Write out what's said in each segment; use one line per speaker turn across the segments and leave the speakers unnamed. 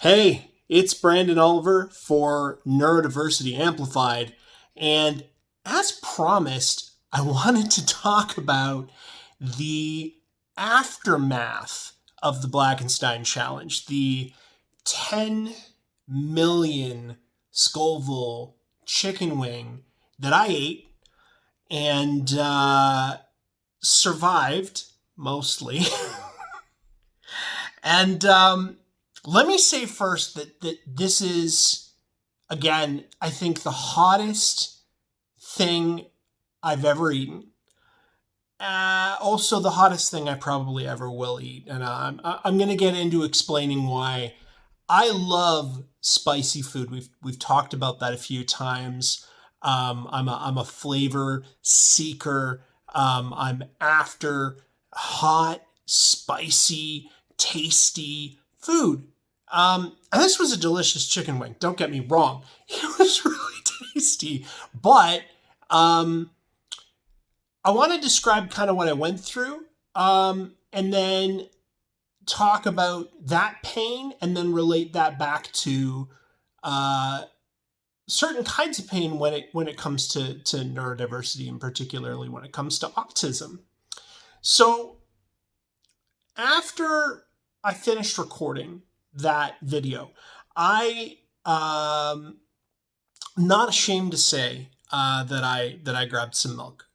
Hey, it's Brandon Oliver for Neurodiversity Amplified, and as promised, I wanted to talk about the aftermath of the Blackenstein challenge, the 10 million Scoville chicken wing that I ate and survived mostly. And let me say first that this is, again, I think the hottest thing I've ever eaten. Also, the hottest thing I probably ever will eat. And I'm going to get into explaining why I love spicy food. We've talked about that a few times. I'm a flavor seeker. I'm after hot, spicy, tasty food. And this was a delicious chicken wing. Don't get me wrong. It was really tasty. But I want to describe kind of what I went through and then talk about that pain and then relate that back to certain kinds of pain when it comes to neurodiversity, and particularly when it comes to autism. So after I finished recording that video, I not ashamed to say that I grabbed some milk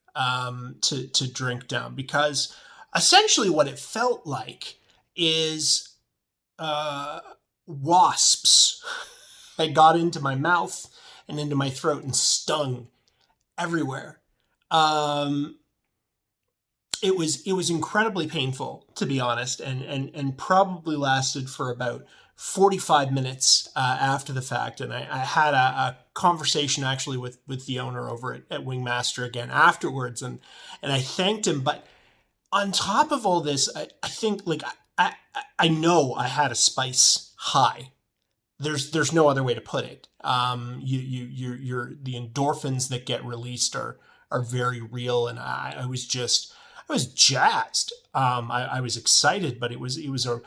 to drink down, because essentially what it felt like is wasps had got into my mouth and into my throat and stung everywhere. It was incredibly painful, to be honest, and probably lasted for about 45 minutes after the fact. And I had a conversation actually with the owner over at Wingmaster again afterwards, and I thanked him. But on top of all this, I think, like, I know I had a spice high. There's no other way to put it. You're the endorphins that get released are very real, and I was jazzed. I was excited, but it was a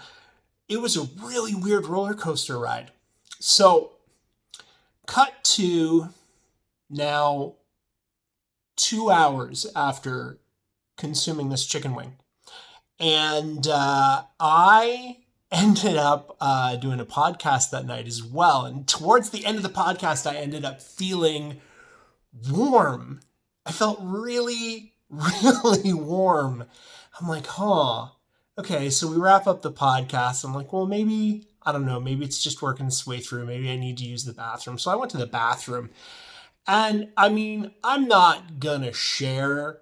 really weird roller coaster ride. So, cut to now 2 hours after consuming this chicken wing, and I ended up doing a podcast that night as well. And towards the end of the podcast, I ended up feeling warm. I felt really, really warm. I'm like, okay, so we wrap up the podcast. I'm like, well, maybe, I don't know, maybe it's just working its way through. Maybe I need to use the bathroom. So I went to the bathroom. And I mean, I'm not gonna share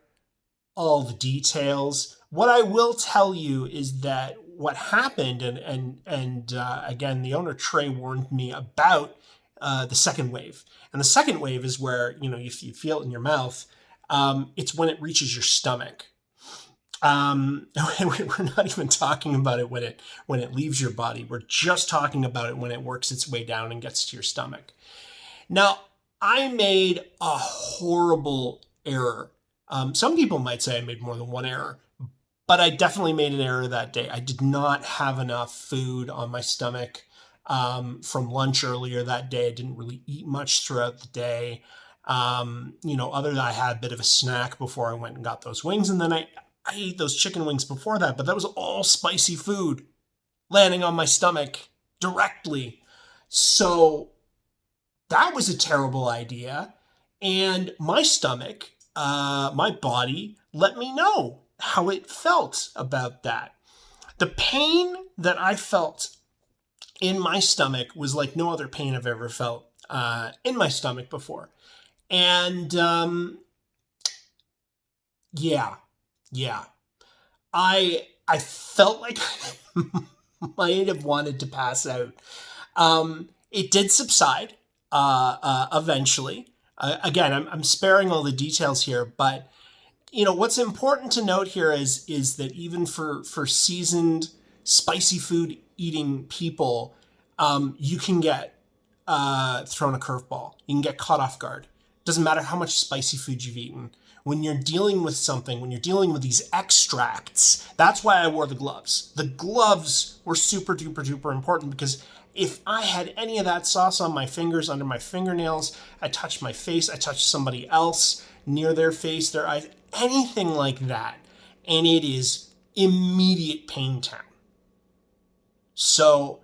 all the details. What I will tell you is that what happened, and again, the owner Trey warned me about the second wave. And the second wave is where, if you feel it in your mouth, it's when it reaches your stomach. We're not even talking about it when it leaves your body. We're just talking about it when it works its way down and gets to your stomach. Now, I made a horrible error. Some people might say I made more than one error, but I definitely made an error that day. I did not have enough food on my stomach from lunch earlier that day. I didn't really eat much throughout the day. Other than I had a bit of a snack before I went and got those wings, and then I ate those chicken wings before that, but that was all spicy food landing on my stomach directly. So that was a terrible idea. And my stomach, my body, let me know how it felt about that. The pain that I felt in my stomach was like no other pain I've ever felt in my stomach before. And yeah. I felt like I might have wanted to pass out. It did subside eventually. Again, I'm sparing all the details here, but what's important to note here is that even for seasoned spicy food eating people, you can get thrown a curveball. You can get caught off guard. Doesn't matter how much spicy food you've eaten. when you're dealing with something, when you're dealing with these extracts, that's why I wore the gloves. The gloves were super duper duper important, because if I had any of that sauce on my fingers, under my fingernails, I touched my face, I touched somebody else near their face, their eyes, anything like that, and it is immediate pain town. So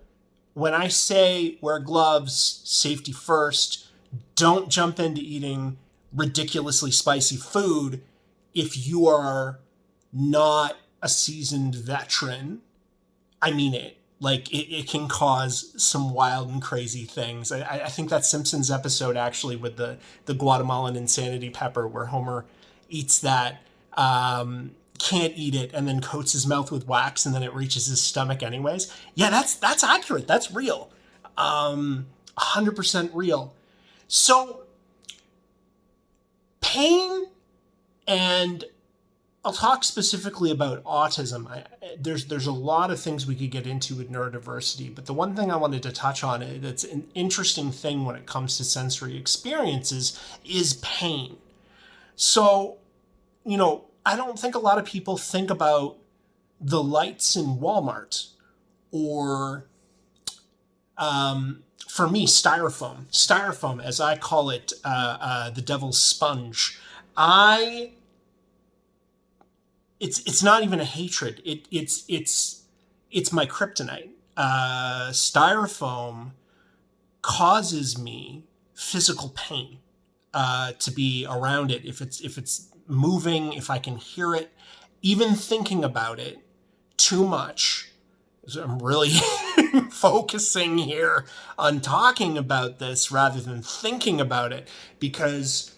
when I say wear gloves, safety first, don't jump into eating ridiculously spicy food if you are not a seasoned veteran. I mean it. Like, it can cause some wild and crazy things. I think that Simpsons episode, actually, with the Guatemalan insanity pepper, where Homer eats that, can't eat it, and then coats his mouth with wax, and then it reaches his stomach anyways. Yeah, that's accurate. That's real. 100% real. So, pain, and I'll talk specifically about autism. There's a lot of things we could get into with neurodiversity, but the one thing I wanted to touch on, that's an interesting thing when it comes to sensory experiences, is pain. So, I don't think a lot of people think about the lights in Walmart, or, for me, styrofoam, as I call it, the devil's sponge. It's not even a hatred. It's my kryptonite. Styrofoam causes me physical pain to be around it. If it's moving, if I can hear it, even thinking about it too much. So I'm really focusing here on talking about this rather than thinking about it, because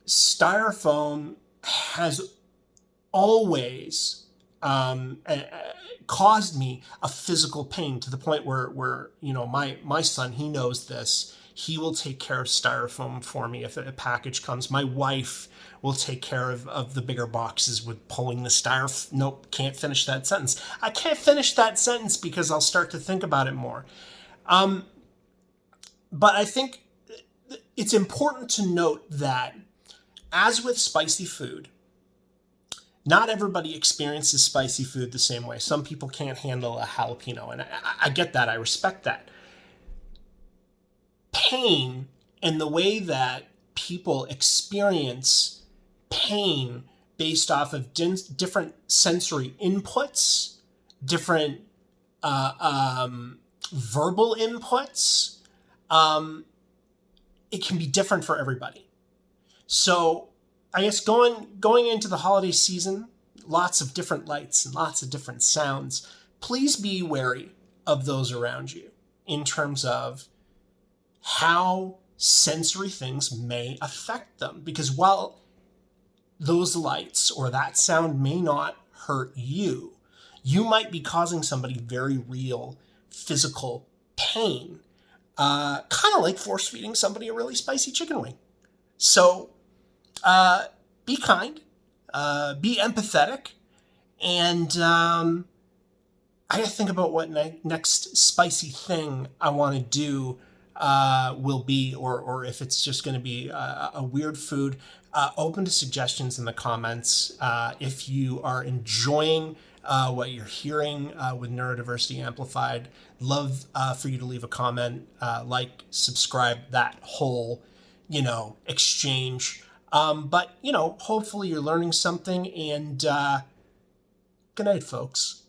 styrofoam has always caused me a physical pain, to the point where my son, he knows this. He will take care of styrofoam for me if a package comes. My wife will take care of the bigger boxes with pulling the styrofoam. Nope, can't finish that sentence. I can't finish that sentence because I'll start to think about it more. But I think it's important to note that, as with spicy food, not everybody experiences spicy food the same way. Some people can't handle a jalapeno, and I get that. I respect that. Pain, and the way that people experience pain based off of different sensory inputs, different verbal inputs, it can be different for everybody. So I guess going into the holiday season, lots of different lights and lots of different sounds. Please be wary of those around you in terms of how sensory things may affect them. Because while those lights or that sound may not hurt you, you might be causing somebody very real physical pain, kind of like force feeding somebody a really spicy chicken wing. So be kind, be empathetic, and I gotta think about what next spicy thing I want to do will be, or if it's just going to be a weird food. Open to suggestions in the comments. If you are enjoying what you're hearing with Neurodiversity Amplified, love for you to leave a comment, like, subscribe, that whole, exchange. But hopefully you're learning something, and good night, folks.